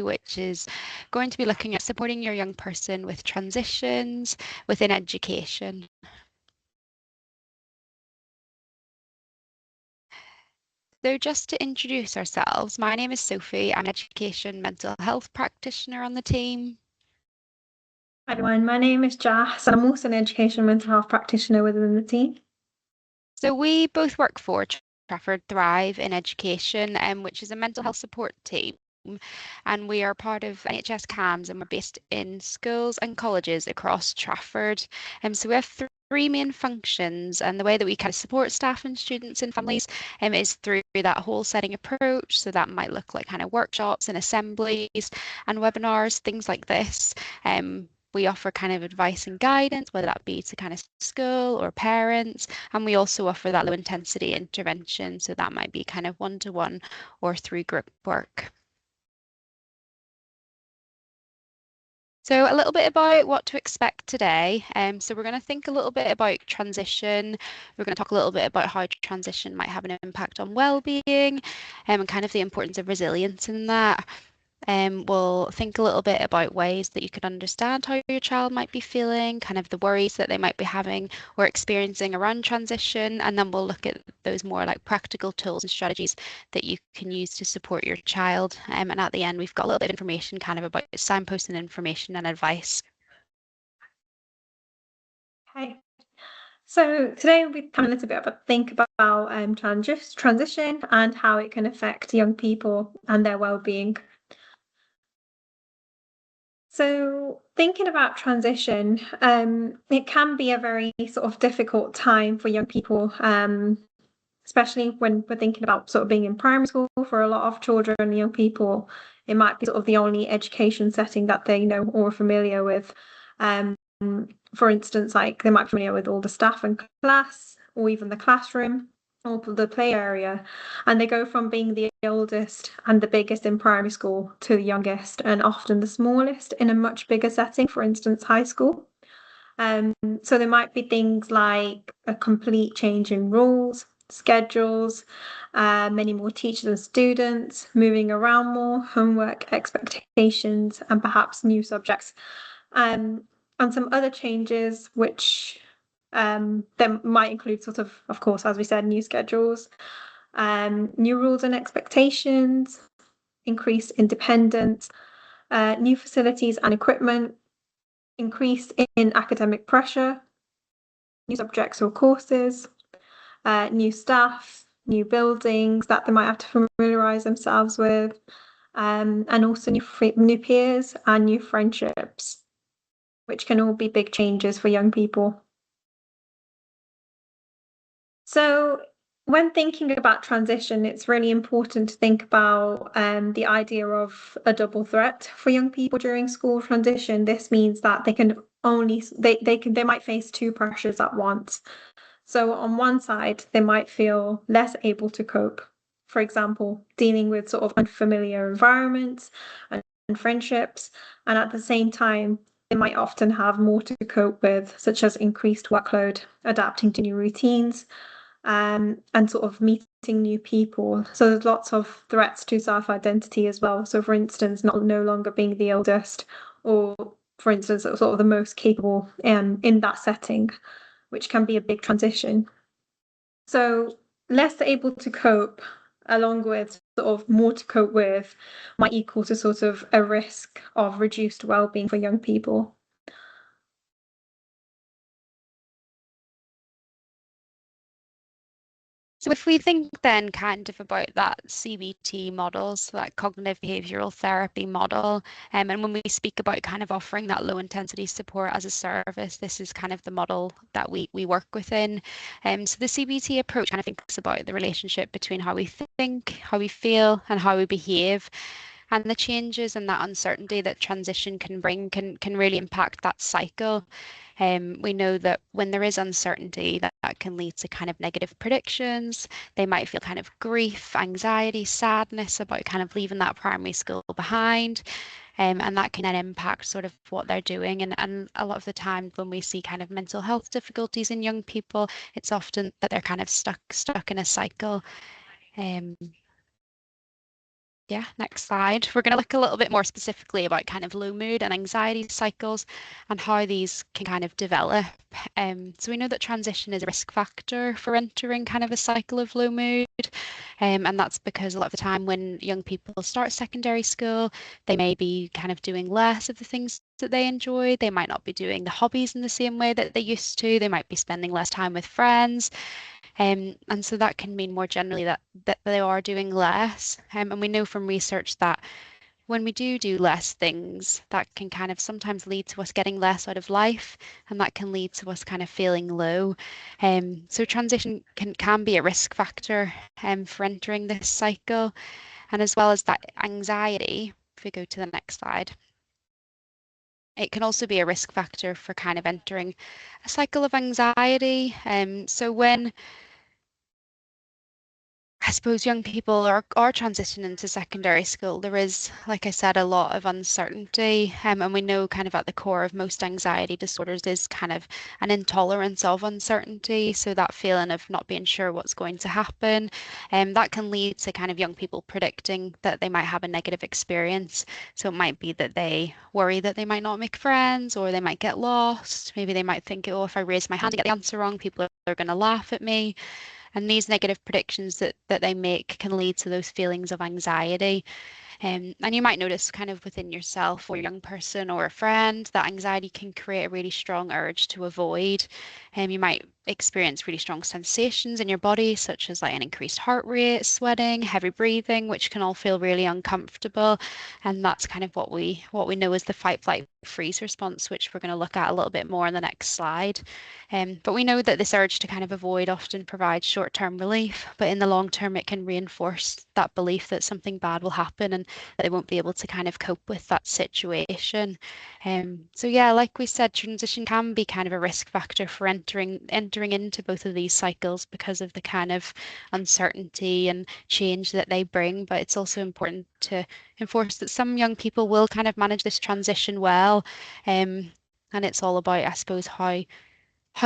which is going to be looking at supporting your young person with transitions within education. So just to introduce ourselves, my name is Sophie. I'm an education mental health practitioner on the team. Hi everyone, my name is Jas and I'm also an education mental health practitioner within the team. So we both work for Trafford Thrive in Education, which is a mental health support team. And we are part of NHS CAMHS and we're based in schools and colleges across Trafford. So we have three main functions, and the way that we kind of support staff and students and families is through that whole setting approach. So that might look like kind of workshops and assemblies and webinars, things like this. We offer kind of advice and guidance, whether that be to kind of school or parents. And we also offer that low intensity intervention. So that might be kind of one-to-one or through group work. So a little bit about what to expect today. So we're going to think a little bit about transition. We're going to talk a little bit about how transition might have an impact on well-being and kind of the importance of resilience in that. We'll think a little bit about ways that you could understand how your child might be feeling, kind of the worries that they might be having or experiencing around transition, and then we'll look at those more like practical tools and strategies that you can use to support your child. And at the end, we've got a little bit of information kind of about signposting information and advice. Okay, so today we'll be having a little bit of a think about transition and how it can affect young people and their well-being. So thinking about transition, it can be a very sort of difficult time for young people, especially when we're thinking about sort of being in primary school. For a lot of children and young people, it might be sort of the only education setting that they know or are familiar with. For instance, like they might be familiar with all the staff and class, or even the classroom, or the play area, and they go from being the oldest and the biggest in primary school to the youngest and often the smallest in a much bigger setting, for instance, high school. So there might be things like a complete change in rules, schedules, many more teachers and students, moving around more, homework expectations, and perhaps new subjects. And some other changes, which there might include of course, as we said, new schedules, new rules and expectations, increased independence, new facilities and equipment, increase in academic pressure, new subjects or courses, new staff, new buildings that they might have to familiarise themselves with, and also new peers and new friendships, which can all be big changes for young people. So when thinking about transition, it's really important to think about the idea of a double threat for young people during school transition. This means that they might face two pressures at once. So on one side, they might feel less able to cope. For example, dealing with sort of unfamiliar environments and friendships, and at the same time, they might often have more to cope with, such as increased workload, adapting to new routines, and sort of meeting new people. So there's lots of threats to self-identity as well. So for instance, no longer being the eldest, or for instance, sort of the most capable in that setting, which can be a big transition. So less able to cope, along with sort of more to cope with, might equal to sort of a risk of reduced well-being for young people. So if we think then kind of about that CBT model, so that cognitive behavioral therapy model, and when we speak about kind of offering that low intensity support as a service, this is kind of the model that we work within. So the CBT approach kind of thinks about the relationship between how we think, how we feel, and how we behave. And the changes and that uncertainty that transition can bring can really impact that cycle. We know that when there is uncertainty, that can lead to kind of negative predictions. They might feel kind of grief, anxiety, sadness about kind of leaving that primary school behind. And that can then impact sort of what they're doing. And a lot of the time when we see kind of mental health difficulties in young people, it's often that they're kind of stuck in a cycle. Um, Yeah, next slide. We're going to look a little bit more specifically about kind of low mood and anxiety cycles and how these can kind of develop. So we know that transition is a risk factor for entering kind of a cycle of low mood. And that's because a lot of the time when young people start secondary school, they may be kind of doing less of the things that they enjoy. They might not be doing the hobbies in the same way that they used to. They might be spending less time with friends. And so that can mean more generally that they are doing less. And we know from research that when we do less things, that can kind of sometimes lead to us getting less out of life, and that can lead to us kind of feeling low. So transition can be a risk factor for entering this cycle, and as well as that anxiety. If we go to the next slide. It can also be a risk factor for kind of entering a cycle of anxiety. So when I suppose young people are transitioning to secondary school. There is, like I said, a lot of uncertainty, and we know kind of at the core of most anxiety disorders is kind of an intolerance of uncertainty. So that feeling of not being sure what's going to happen, that can lead to kind of young people predicting that they might have a negative experience. So it might be that they worry that they might not make friends, or they might get lost. Maybe they might think, oh, if I raise my hand and get the answer wrong, people are going to laugh at me. And these negative predictions that they make can lead to those feelings of anxiety. And you might notice kind of within yourself or a young person or a friend that anxiety can create a really strong urge to avoid. You might experience really strong sensations in your body, such as like an increased heart rate, sweating, heavy breathing, which can all feel really uncomfortable. And that's kind of what we know as the fight, flight, freeze response, which we're going to look at a little bit more in the next slide. But we know that this urge to kind of avoid often provides short-term relief, but in the long term, it can reinforce that belief that something bad will happen and that they won't be able to kind of cope with that situation. So yeah, like we said, transition can be kind of a risk factor for entering into both of these cycles because of the kind of uncertainty and change that they bring. But it's also important to enforce that some young people will kind of manage this transition well. And it's all about, I suppose, how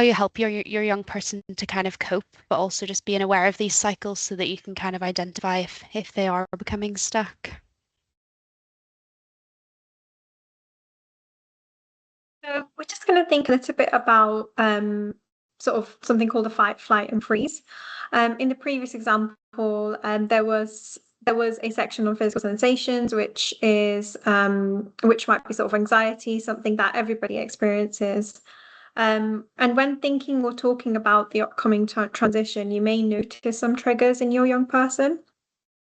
you help your young person to kind of cope, but also just being aware of these cycles so that you can kind of identify if they are becoming stuck. So we're just going to think a little bit about sort of something called a fight, flight, and freeze. In the previous example, there was a section on physical sensations, which might be sort of anxiety, something that everybody experiences. And when thinking or talking about the upcoming transition, you may notice some triggers in your young person,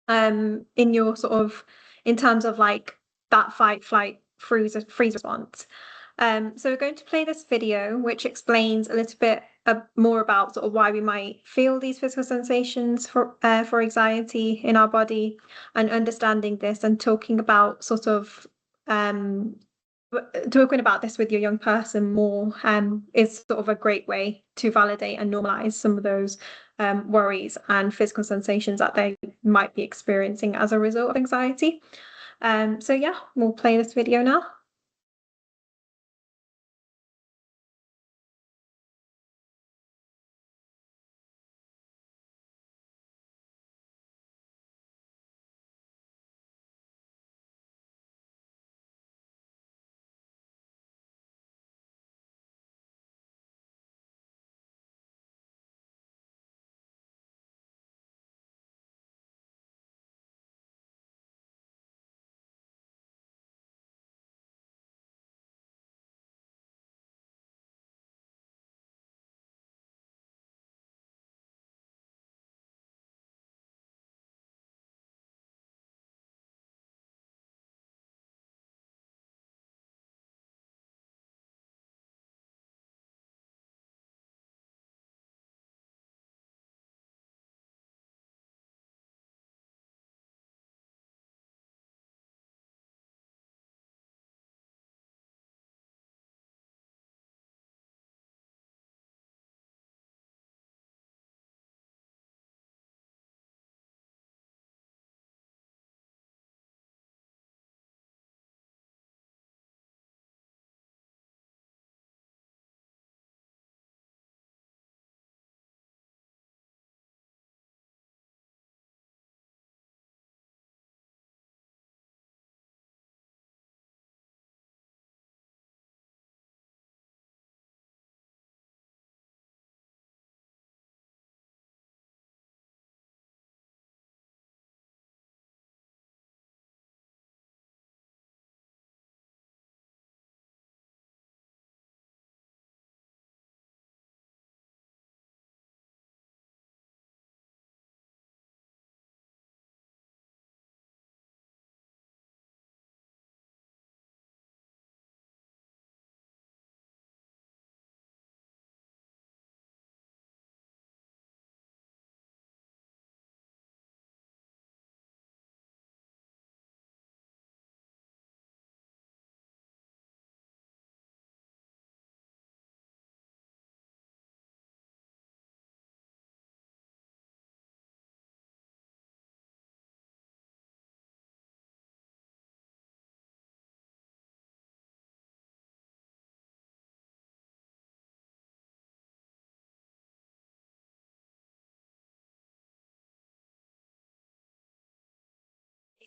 in your sort of in terms of like that fight, flight, freeze response. So we're going to play this video, which explains a little bit more about sort of why we might feel these physical sensations for anxiety in our body, and understanding this and talking about sort of talking about this with your young person more is sort of a great way to validate and normalize some of those worries and physical sensations that they might be experiencing as a result of anxiety. So yeah, we'll play this video now.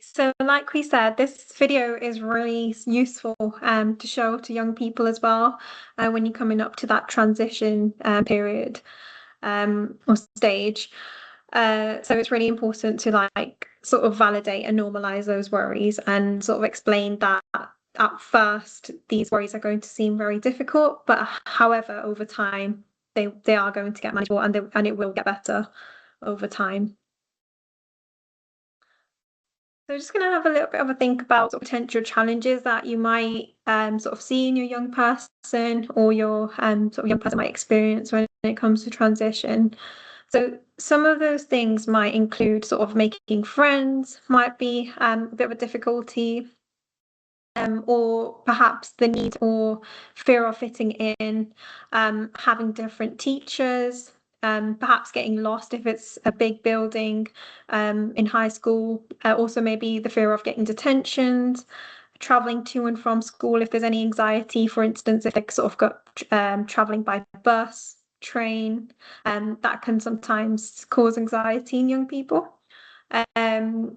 So like we said, this video is really useful to show to young people as well when you're coming up to that transition period or stage. So it's really important to like sort of validate and normalize those worries and sort of explain that at first these worries are going to seem very difficult, but however, over time they are going to get manageable and it will get better over time. So just going to have a little bit of a think about sort of potential challenges that you might sort of see in your young person or your sort of young person might experience when it comes to transition. So some of those things might include sort of making friends, might be a bit of a difficulty, or perhaps the need or fear of fitting in, having different teachers, perhaps getting lost if it's a big building in high school. Also, maybe the fear of getting detentions, traveling to and from school if there's any anxiety, for instance, if they sort of got traveling by bus, train, that can sometimes cause anxiety in young people. And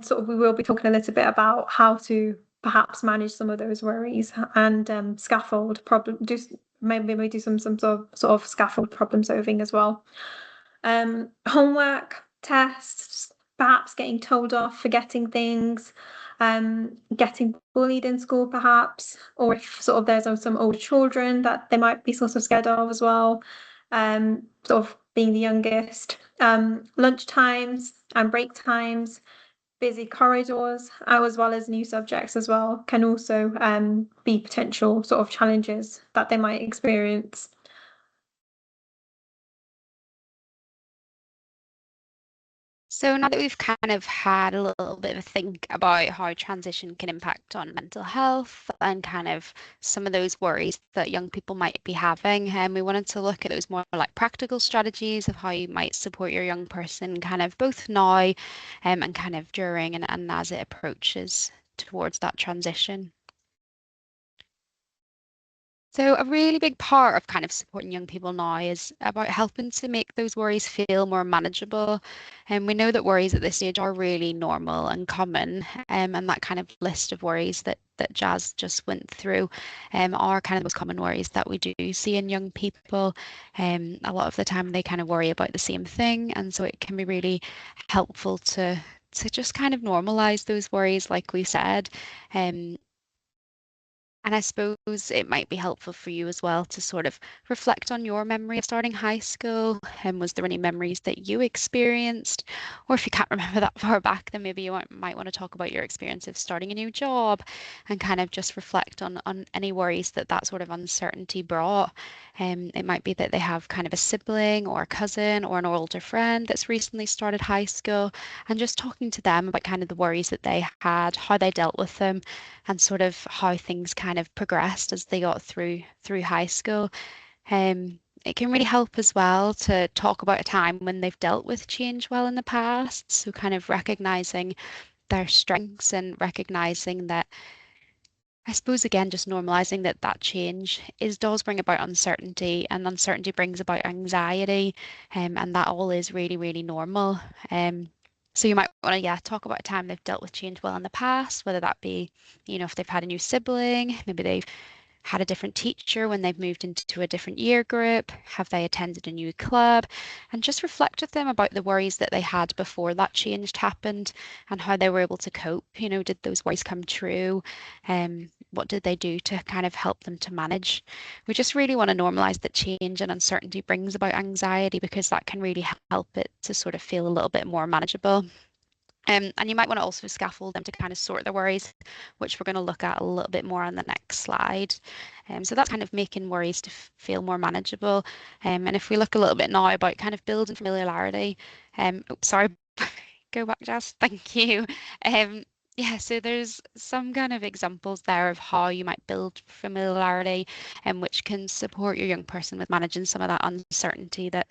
sort of we will be talking a little bit about how to perhaps manage some of those worries and scaffold problem. Maybe we do some sort of scaffold problem solving as well. Homework, tests, perhaps getting told off, forgetting things, getting bullied in school perhaps, or if sort of there's some older children that they might be sort of scared of as well, sort of being the youngest, lunch times and break times, busy corridors, as well as new subjects as well, can also be potential sort of challenges that they might experience. So now that we've kind of had a little bit of a think about how transition can impact on mental health and kind of some of those worries that young people might be having, and we wanted to look at those more like practical strategies of how you might support your young person kind of both now and kind of during and as it approaches towards that transition. So a really big part of kind of supporting young people now is about helping to make those worries feel more manageable. And we know that worries at this stage are really normal and common. And that kind of list of worries that Jazz just went through are kind of the most common worries that we do see in young people. A lot of the time they kind of worry about the same thing. And so it can be really helpful to just kind of normalize those worries, like we said. Um, and I suppose it might be helpful for you as well to sort of reflect on your memory of starting high school. And was there any memories that you experienced? Or if you can't remember that far back, then maybe you might want to talk about your experience of starting a new job and kind of just reflect on any worries that that sort of uncertainty brought. It might be that they have kind of a sibling or a cousin or an older friend that's recently started high school, and just talking to them about kind of the worries that they had, how they dealt with them, and sort of how things kind of progressed as they got through high school. It can really help as well to talk about a time when they've dealt with change well in the past. So kind of recognizing their strengths and recognizing that, I suppose again, just normalizing that that change does bring about uncertainty, and uncertainty brings about anxiety, and that all is really, really normal. So you might want to, yeah, talk about a time they've dealt with change well in the past, whether that be, if they've had a new sibling, maybe they've had a different teacher when they've moved into a different year group, have they attended a new club, and just reflect with them about the worries that they had before that change happened and how they were able to cope. Did those worries come true? What did they do to kind of help them to manage? We just really want to normalize that change and uncertainty brings about anxiety, because that can really help it to sort of feel a little bit more manageable. And you might want to also scaffold them to kind of sort their worries, which we're going to look at a little bit more on the next slide. So that's kind of making worries to feel more manageable. And if we look a little bit now about kind of building familiarity, sorry, go back, Jazz. Thank you. Yeah, so there's some kind of examples there of how you might build familiarity and which can support your young person with managing some of that uncertainty that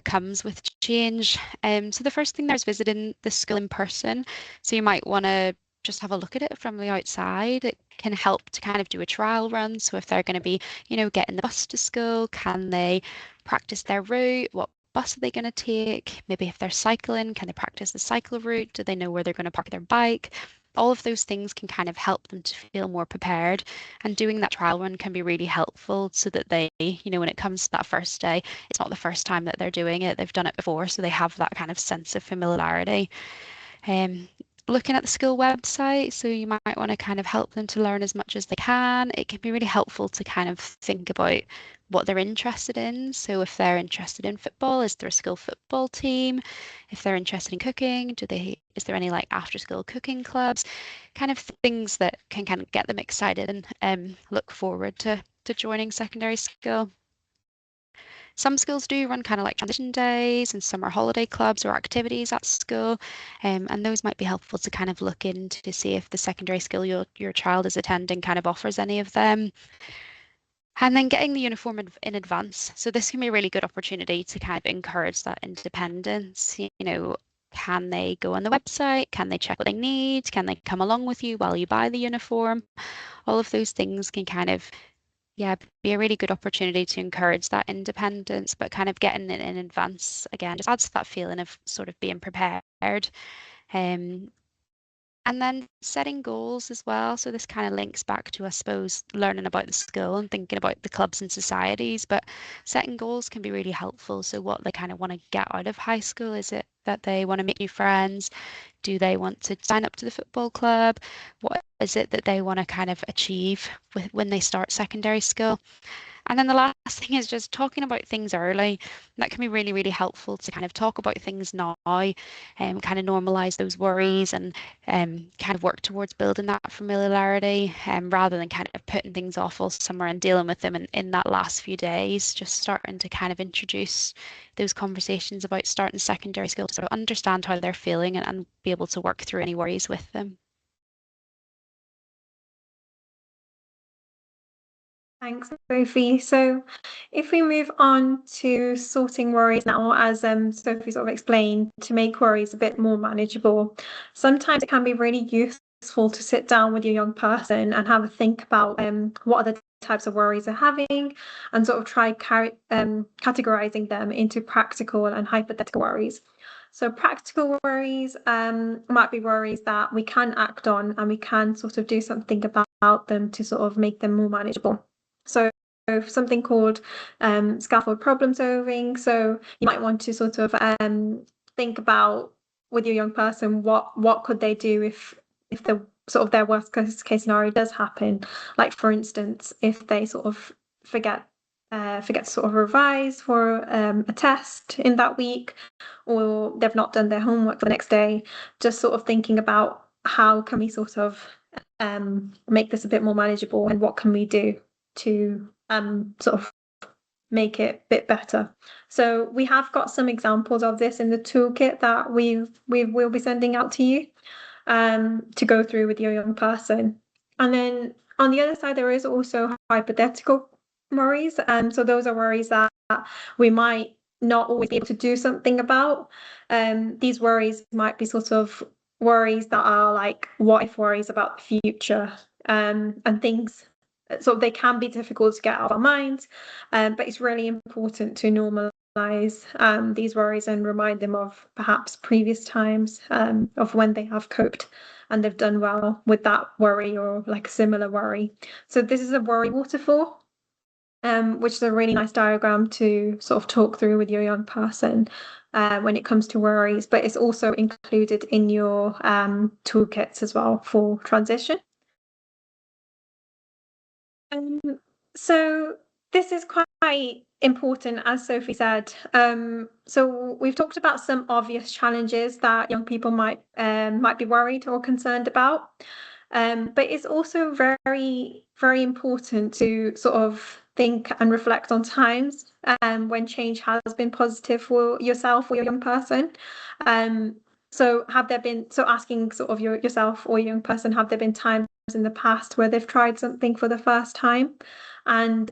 comes with change. So the first thing there is visiting the school in person. So you might want to just have a look at it from the outside. It can help to kind of do a trial run. So if they're going to be, getting the bus to school, can they practice their route? What bus are they going to take? Maybe if they're cycling, can they practice the cycle route? Do they know where they're going to park their bike? All of those things can kind of help them to feel more prepared. And doing that trial run can be really helpful so that they, when it comes to that first day, it's not the first time that they're doing it. They've done it before, so they have that kind of sense of familiarity. Um, Looking at the school website, so you might want to kind of help them to learn as much as they can. It can be really helpful to kind of think about what they're interested in. So if they're interested in football, is there a school football team? If they're interested in cooking, is there any like after school cooking clubs? Kind of things that can kind of get them excited and look forward to joining secondary school. Some schools do run kind of like transition days and summer holiday clubs or activities at school, and those might be helpful to kind of look into to see if the secondary school your child is attending kind of offers any of them. And then getting the uniform in advance. So this can be a really good opportunity to kind of encourage that independence. Can they go on the website? Can they check what they need? Can they come along with you while you buy the uniform? All of those things can kind of be a really good opportunity to encourage that independence, but kind of getting it in advance again just adds to that feeling of sort of being prepared. And then setting goals as well. So this kind of links back to, I suppose, learning about the school and thinking about the clubs and societies, but setting goals can be really helpful. So what they kind of want to get out of high school, is it that they want to make new friends? Do they want to sign up to the football club? What is it that they want to kind of achieve when they start secondary school? And then the last thing is just talking about things early. That can be really, really helpful to kind of talk about things now, and kind of normalize those worries and kind of work towards building that familiarity, rather than kind of putting things off all summer and dealing with them in that last few days. Just starting to kind of introduce those conversations about starting secondary school to sort of understand how they're feeling and be able to work through any worries with them. Thanks, Sophie. So if we move on to sorting worries now, as Sophie sort of explained, to make worries a bit more manageable, sometimes it can be really useful to sit down with your young person and have a think about what are the types of worries they're having, and sort of try categorizing them into practical and hypothetical worries. So practical worries might be worries that we can act on and we can sort of do something about them to sort of make them more manageable. So something called scaffold problem solving. So you might want to sort of think about with your young person what could they do if the sort of their worst case scenario does happen. Like for instance, if they sort of forget to sort of revise for a test in that week, or they've not done their homework for the next day, just sort of thinking about how can we sort of make this a bit more manageable, and what can we do to sort of make it a bit better. So we have got some examples of this in the toolkit that we will be sending out to you to go through with your young person. And then on the other side, there is also hypothetical worries. So those are worries that we might not always be able to do something about. These worries might be sort of worries that are like what if worries about the future, and things. So they can be difficult to get out of our minds, but it's really important to normalize these worries and remind them of perhaps previous times of when they have coped and they've done well with that worry or like a similar worry. So this is a worry waterfall, which is a really nice diagram to sort of talk through with your young person when it comes to worries, but it's also included in your toolkits as well for transition. So this is quite important, as Sophie said. So we've talked about some obvious challenges that young people might be worried or concerned about. But it's also very, very important to sort of think and reflect on times when change has been positive for yourself or your young person. So asking sort of yourself or your young person, have there been times in the past where they've tried something for the first time and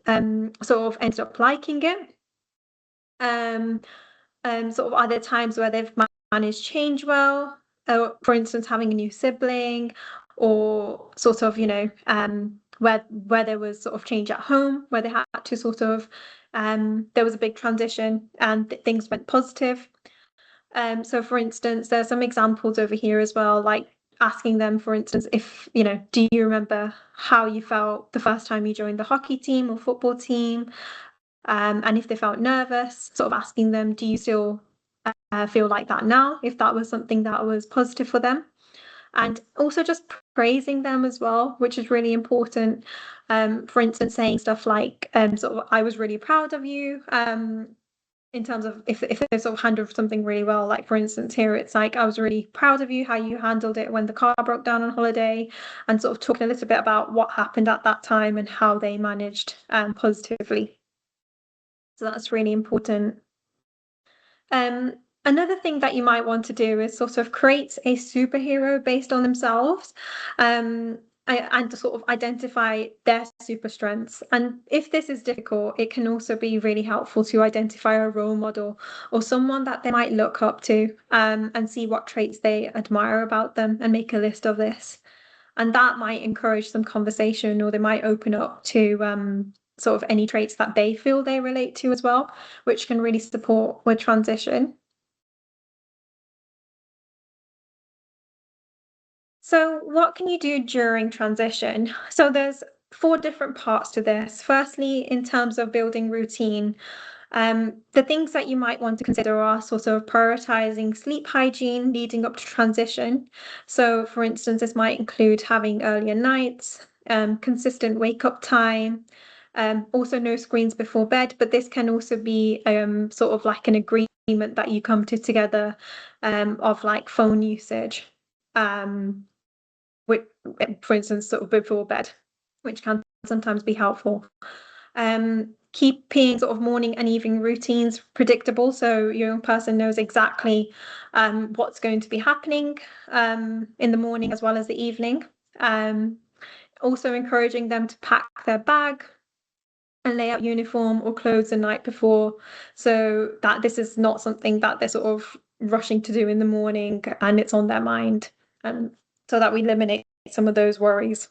sort of ended up liking it? Sort of are there times where they've managed change well? For instance, having a new sibling, or sort of, where there was sort of change at home, where they had to sort of there was a big transition and things went positive. So for instance, there's some examples over here as well, like asking them, for instance, if, do you remember how you felt the first time you joined the hockey team or football team? And if they felt nervous, sort of asking them, do you still feel like that now, if that was something that was positive for them? And also just praising them as well, which is really important. For instance, saying stuff like, sort of, I was really proud of you, in terms of if they sort of handled something really well. Like, for instance, here it's like, I was really proud of you, how you handled it when the car broke down on holiday, and sort of talking a little bit about what happened at that time and how they managed positively. So that's really important. Another thing that you might want to do is sort of create a superhero based on themselves, and to sort of identify their super strengths. And if this is difficult, it can also be really helpful to identify a role model or someone that they might look up to, and see what traits they admire about them and make a list of this. And that might encourage some conversation, or they might open up to sort of any traits that they feel they relate to as well, which can really support with transition. So what can you do during transition? So there's 4 different parts to this. Firstly, in terms of building routine, the things that you might want to consider are sort of prioritizing sleep hygiene leading up to transition. So for instance, this might include having earlier nights, consistent wake up time, also no screens before bed, but this can also be sort of like an agreement that you come to together, of like phone usage. Which, for instance, sort of before bed, which can sometimes be helpful. Keeping sort of morning and evening routines predictable, so your young person knows exactly what's going to be happening in the morning as well as the evening. Also encouraging them to pack their bag and lay out uniform or clothes the night before, so that this is not something that they're sort of rushing to do in the morning and it's on their mind, so that we eliminate some of those worries.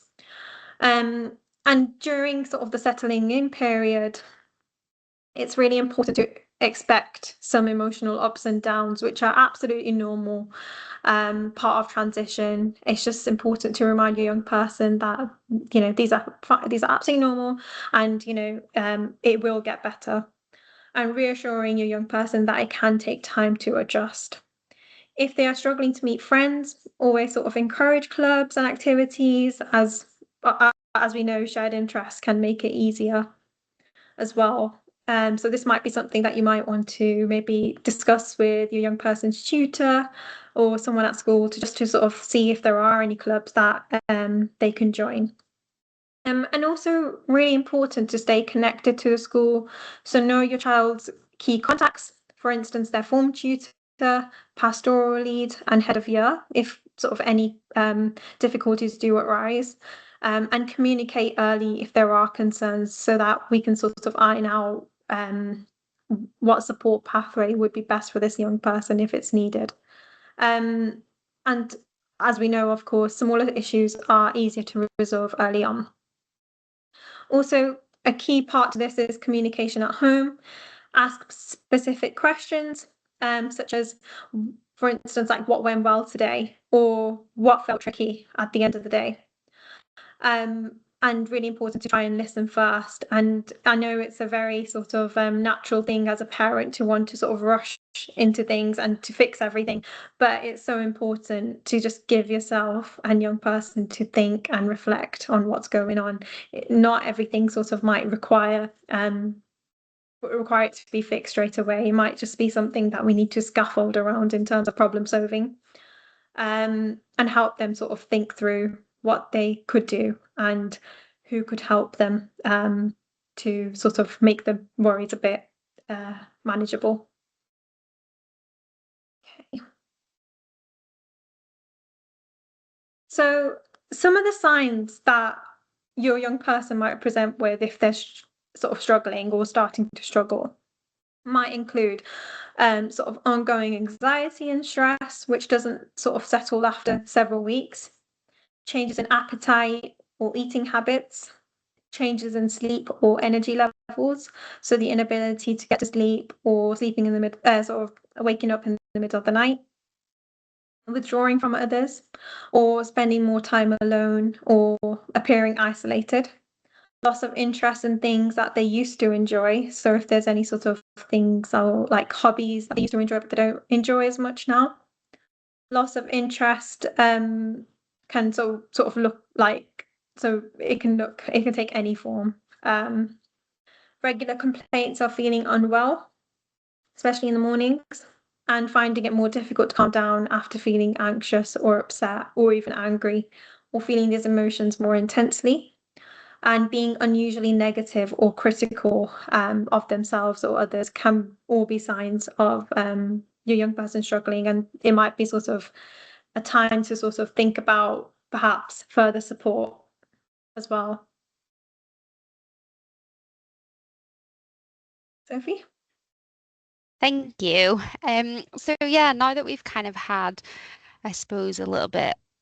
And during sort of the settling in period, it's really important to expect some emotional ups and downs, which are absolutely normal, part of transition. It's just important to remind your young person that these are absolutely normal, and it will get better, and reassuring your young person that it can take time to adjust. If they are struggling to meet friends, always sort of encourage clubs and activities, as we know, shared interests can make it easier as well. So this might be something that you might want to maybe discuss with your young person's tutor or someone at school, to sort of see if there are any clubs that they can join. And also really important to stay connected to the school. So know your child's key contacts, for instance, their form tutor, pastoral lead, and head of year, if sort of any difficulties do arise. And communicate early if there are concerns, so that we can sort of iron out what support pathway would be best for this young person if it's needed. And as we know, of course, smaller issues are easier to resolve early on. Also, a key part to this is communication at home. Ask specific questions, such as, for instance, like what went well today, or what felt tricky at the end of the day. And really important to try and listen first. And I know it's a very sort of natural thing as a parent to want to sort of rush into things and to fix everything, but it's so important to just give yourself and young person to think and reflect on what's going on. Not everything sort of might require it to be fixed straight away. It might just be something that we need to scaffold around in terms of problem solving, and help them sort of think through what they could do and who could help them, to sort of make the worries a bit manageable. Okay. So some of the signs that your young person might present with if they're sort of struggling or starting to struggle might include sort of ongoing anxiety and stress, which doesn't sort of settle after several weeks, changes in appetite or eating habits, changes in sleep or energy levels, so the inability to get to sleep or sleeping in the sort of waking up in the middle of the night, withdrawing from others, or spending more time alone or appearing isolated, loss of interest in things that they used to enjoy. So if there's any sort of things or like hobbies that they used to enjoy but they don't enjoy as much now, loss of interest can sort of look like, so it can take any form. Regular complaints of feeling unwell, especially in the mornings, and finding it more difficult to calm down after feeling anxious or upset or even angry, or feeling these emotions more intensely, and being unusually negative or critical of themselves or others can all be signs of your young person struggling, and it might be sort of a time to sort of think about perhaps further support as well. Sophie? Thank you. So yeah, now that we've kind of had, I suppose, a little bit